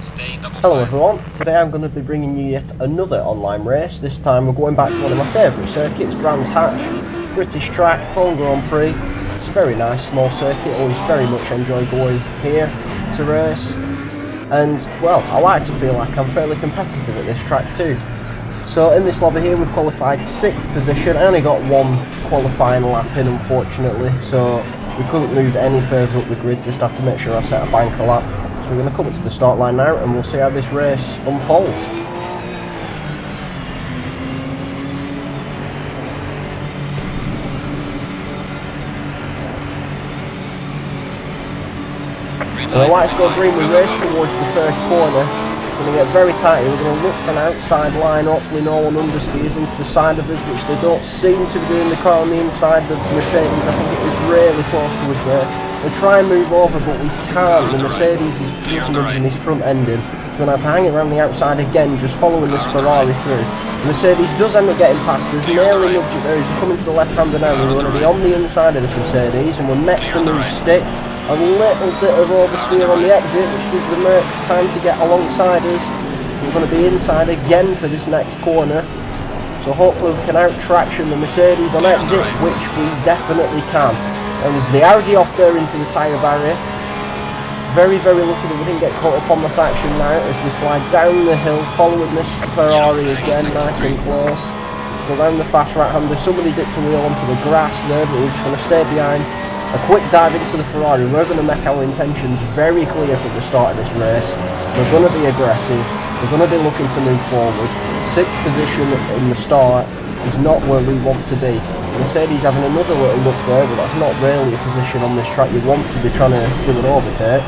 Hello everyone, today I'm going to be bringing you yet another online race. This time we're going back to one of my favourite circuits, Brands Hatch, British track, Home Grand Prix. It's a very nice small circuit, always very much enjoy going here to race. And well, I like to feel like I'm fairly competitive at this track too. So in this lobby here we've qualified 6th position. I only got one qualifying lap in unfortunately, so we couldn't move any further up the grid, just had to make sure I set a banker lap. So we're going to come up to the start line now and we'll see how this race unfolds. And the lights go green, we race towards the first corner. It's going to get very tight here. We're going to look for an outside line, hopefully no one understeers into the side of us, which they don't seem to be doing. The car on the inside, the Mercedes, I think it was really close to us there. We try and move over, but we can't. The Mercedes is just nudging his front ending. So we're going to have to hang it around the outside again, just following this Ferrari through. The Mercedes does end up getting past us, nearly nudge it there. As we come into the left-hander now, we're going to be on the inside of this Mercedes, and we'll met the move stick. A little bit of oversteer on the exit, which gives the Merc time to get alongside us. We're going to be inside again for this next corner. So hopefully we can out-traction the Mercedes on exit, which we definitely can. And there's the Audi off there into the tyre barrier. Very, very lucky that we didn't get caught up on this action now as we fly down the hill, following this Ferrari again, nice and close. Go around the fast right-hander. Somebody dipped a wheel onto the grass there, but we're just going to stay behind. A quick dive into the Ferrari. We're going to make our intentions very clear from the start of this race. We're going to be aggressive. We're going to be looking to move forward. 6th position in the start is not where we want to be. Mercedes having another little look there, but that's not really a position on this track you want to be trying to do an overtake.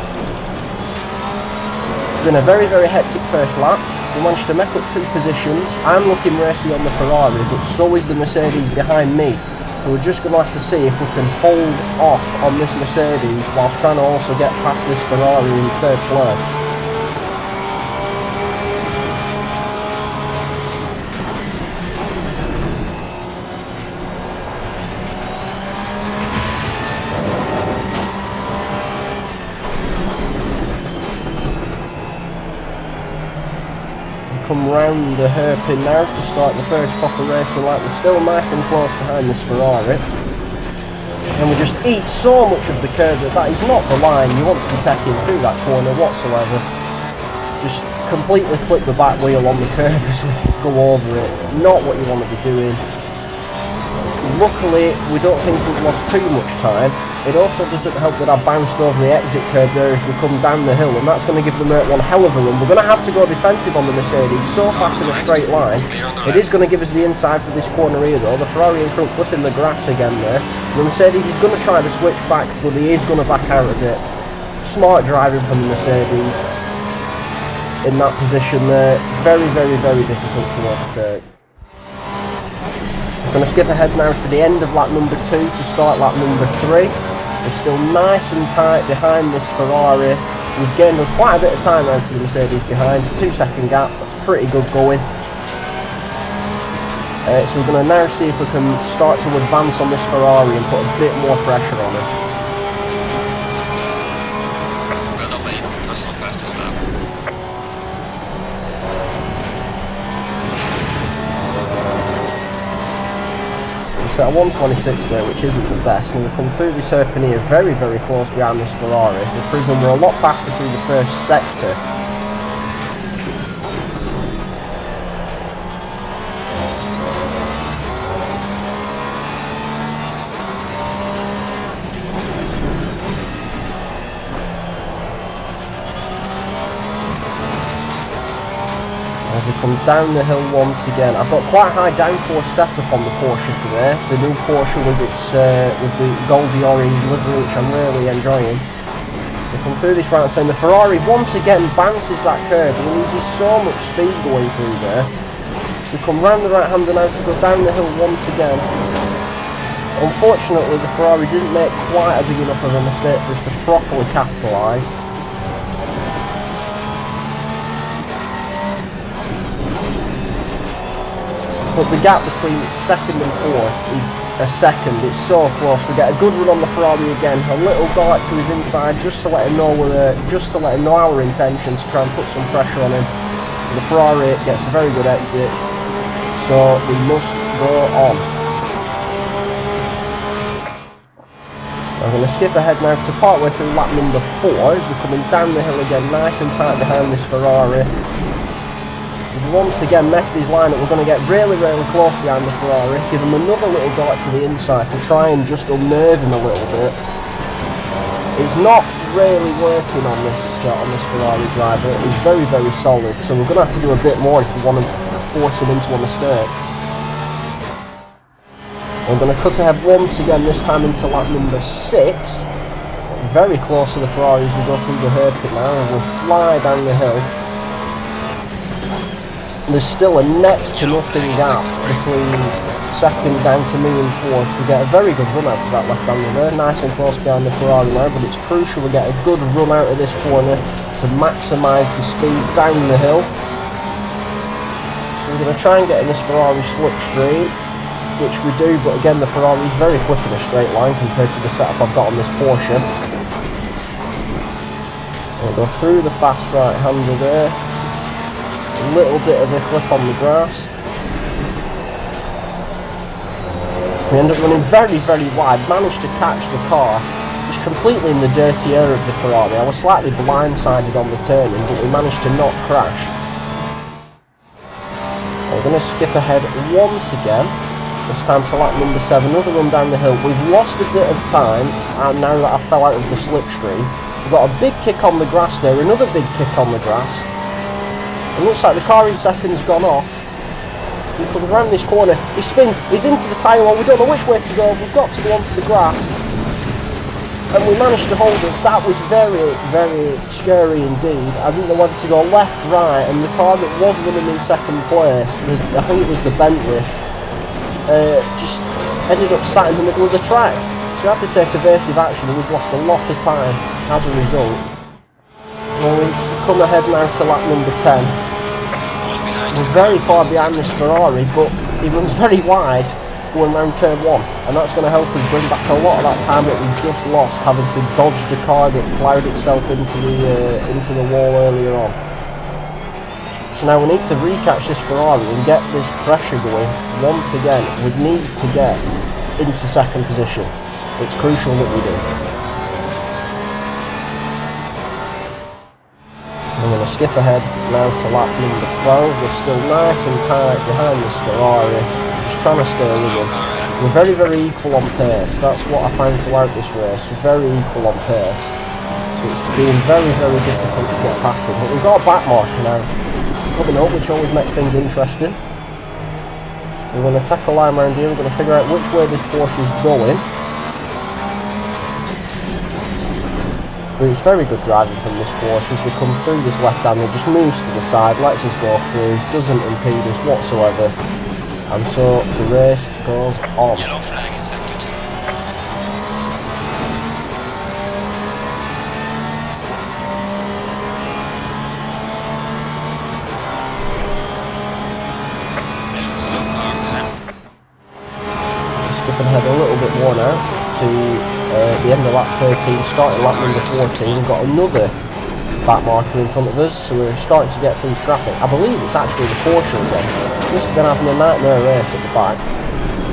It's been a very, very hectic first lap. We managed to make up 2 positions. I'm looking racy on the Ferrari, but so is the Mercedes behind me. So we're just going to have to see if we can hold off on this Mercedes whilst trying to also get past this Ferrari in 3rd place. Come round the hairpin now to start the first proper racing lap. We're still nice and close behind this Ferrari. And we just eat so much of the curve that is not the line you want to be taking through that corner whatsoever. Just completely clip the back wheel on the curve as we go over it. Not what you want to be doing. Luckily, we don't seem to have lost too much time. It also doesn't help that I bounced over the exit curve there as we come down the hill, and that's going to give the Merc one hell of a run. We're going to have to go defensive on the Mercedes so fast in a straight line. It is going to give us the inside for this corner here though. The Ferrari in front clipping the grass again there. The Mercedes is going to try the switch back, but he is going to back out of it. Smart driving from the Mercedes in that position there. Very, very, very difficult to overtake. I'm going to skip ahead now to the end of lap number 2 to start lap number 3. We're still nice and tight behind this Ferrari. We've gained quite a bit of time now to the Mercedes behind. 2-second gap, that's pretty good going. So we're going to now see if we can start to advance on this Ferrari and put a bit more pressure on it. Well done, mate. That's our fastest lap. At 126 there, which isn't the best, and we come through this hairpin here very, very close behind this Ferrari. We've proven we're a lot faster through the first sector. As we come down the hill once again, I've got quite high downforce setup on the Porsche today. The new Porsche with its with the goldy orange livery, which I'm really enjoying. We come through this right turn. The Ferrari once again bounces that curve and loses so much speed going through there. We come round the right hander now to go down the hill once again. Unfortunately, the Ferrari didn't make quite a big enough of a mistake for us to properly capitalise. but the gap between second and fourth is a second. It's so close. We get a good run on the Ferrari again. A little dart to his inside, just to let him know our intention to try and put some pressure on him. The Ferrari gets a very good exit, so we must go on. I'm going to skip ahead now to partway through lap number 4 as we're coming down the hill again, nice and tight behind this Ferrari. We've once again messed his lineup. We're going to get really, really close behind the Ferrari, give him another little dart to the inside to try and just unnerve him a little bit. It's not really working on this Ferrari driver. He's very, very solid, so we're going to have to do a bit more if we want to force him into a mistake. We're going to cut ahead once again, this time into lap number 6. Very close to the Ferrari as we go through the hairpin now, and we'll fly down the hill. There's still a next to nothing gap between second down to me and fourth. We get a very good run out of that left-hander there, nice and close behind the Ferrari now, but it's crucial we get a good run out of this corner to maximise the speed down the hill. So we're going to try and get in this Ferrari slipstream, which we do, but again the Ferrari is very quick in a straight line compared to the setup I've got on this Porsche. We'll go through the fast right-hander there, a little bit of a clip on the grass. We end up running very, very wide, managed to catch the car, just completely in the dirty air of the Ferrari. I was slightly blindsided on the turning, but we managed to not crash. We're going to skip ahead once again. This time to lap number 7, another run down the hill. We've lost a bit of time, and now that I fell out of the slipstream. We've got a big kick on the grass there, another big kick on the grass. It looks like the car in second's gone off. He comes around this corner, he spins, he's into the tyre wall, we don't know which way to go, we've got to go onto the grass. And we managed to hold it. That was very, very scary indeed. I didn't know whether to go left, right, and the car that was running in second place, I think it was the Bentley, just ended up sat in the middle of the track. So we had to take evasive action and we've lost a lot of time as a result. Well, we come ahead now to lap number 10. We're very far behind this Ferrari, but he runs very wide going round turn 1, and that's going to help us bring back a lot of that time that we've just lost having to dodge the car that ploughed itself into the wall earlier on. So now we need to recatch this Ferrari and get this pressure going. Once again, we need to get into second position. It's crucial that we do. I'm going to skip ahead now to lap number 12. We're still nice and tight behind this Ferrari, just trying to stay with him. We're very, very equal on pace. That's what I found throughout this race. We're very equal on pace. So it's been very, very difficult to get past him. But we've got a back marker now coming up, which always makes things interesting. So we're going to tackle a line around here. We're going to figure out which way this Porsche is going. But it's very good driving from this Porsche as we come through this left-hander, just moves to the side, lets us go through, doesn't impede us whatsoever, and so the race goes on. Yellow flag in sector 2. There's a slow car ahead. Skipping ahead a little bit more now to the end of lap 13, starting lap number 14, we've got another back marker in front of us, so we're starting to get through traffic. I believe it's actually the Porsche again. Just been having a nightmare race at the back.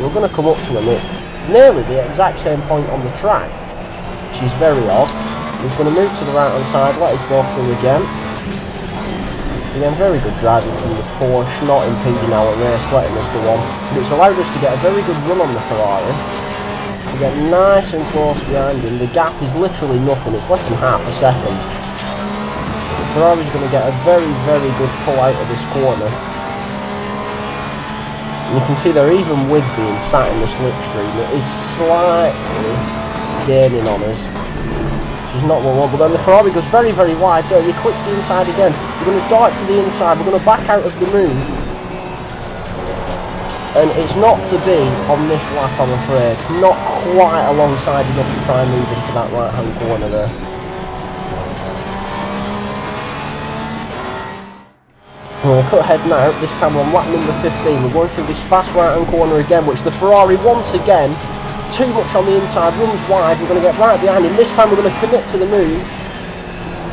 We're going to come up to him at nearly the exact same point on the track, which is very odd. He's going to move to the right hand side, let us go through again. Again, very good driving from the Porsche, not impeding our race, letting us go on. But it's allowed us to get a very good run on the Ferrari. We get nice and close behind him. The gap is literally nothing, it's less than half a second. The Ferrari's going to get a very, very good pull out of this corner. And you can see there, even with being sat in the slipstream, it is slightly gaining on us, which is not what we want. But then the Ferrari goes very, very wide there. He clips the inside again. We're going to dart to the inside. We're going to back out of the move. And it's not to be on this lap, I'm afraid. Not quite alongside enough to try and move into that right-hand corner there. We'll cut ahead now. This time we're on lap number 15. We're going through this fast right-hand corner again, which the Ferrari once again, too much on the inside, runs wide. We're going to get right behind him. This time we're going to commit to the move.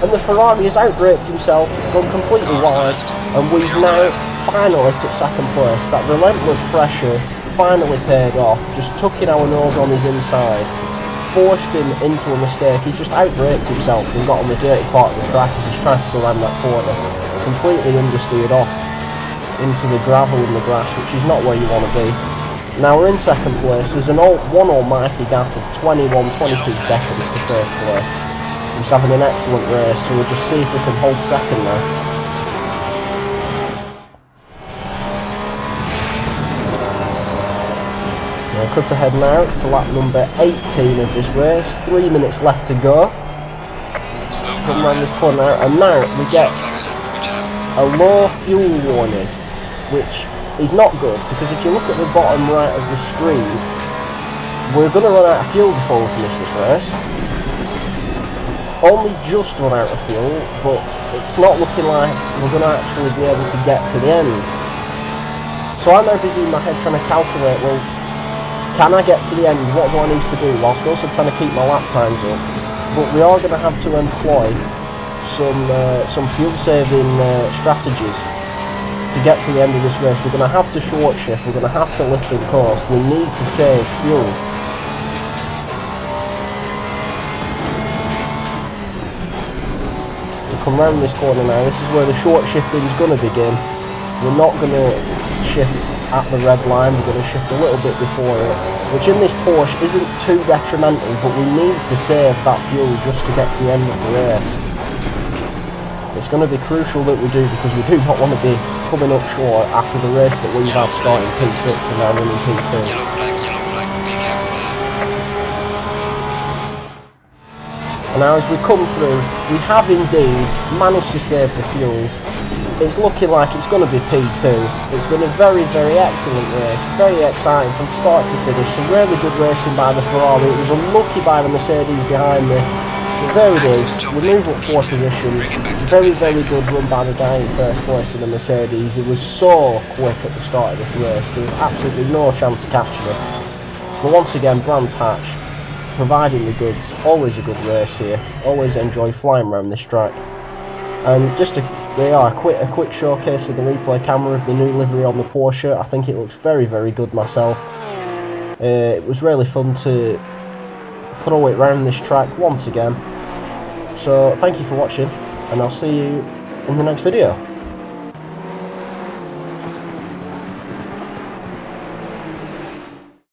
And the Ferrari has outbraked himself, gone completely wide. And we've now finally took second place. That relentless pressure finally paid off. Just tucking our nose on his inside. Forced him into a mistake. He's just outbraked himself and got on the dirty part of the track as he's trying to go around that corner. Completely understeered off into the gravel and the grass, which is not where you want to be. Now we're in second place. There's one almighty gap of 21-22 seconds to first place. He's having an excellent race, so we'll just see if we can hold second now. We'll cut ahead now to lap number 18 of this race. 3 minutes left to go. Come around this corner now, and now we get a low fuel warning, which is not good, because if you look at the bottom right of the screen, we're going to run out of fuel before we finish this race. Only just run out of fuel, but it's not looking like we're going to actually be able to get to the end. So I'm now busy in my head trying to calculate, well, can I get to the end? What do I need to do? Whilst also trying to keep my lap times up. But we are going to have to employ some fuel saving strategies to get to the end of this race. We're going to have to short shift, we're going to have to lift in course, we need to save fuel. We'll come round this corner now. This is where the short shifting is going to begin. We're not going to shift at the red line, we're going to shift a little bit before it, which in this Porsche isn't too detrimental, but we need to save that fuel just to get to the end of the race. It's going to be crucial that we do, because we do not want to be coming up short after the race that we've had starting P6 and now running P2. Yellow flag, be careful there. And now as we come through, we have indeed managed to save the fuel. It's looking like it's going to be P2. It's been a very, very excellent race, very exciting from start to finish. Some really good racing by the Ferrari. It was unlucky by the Mercedes behind me. But there it is, we move up 4 positions. Very, very good run by the guy in first place in the Mercedes. It was so quick at the start of this race, there was absolutely no chance of catching it. But once again, Brands Hatch providing the goods. Always a good race here, always enjoy flying around this track. And just a quick showcase of the replay camera of the new livery on the Porsche. I think it looks very, very good myself. It was really fun to throw it around this track once again. So thank you for watching, and I'll see you in the next video.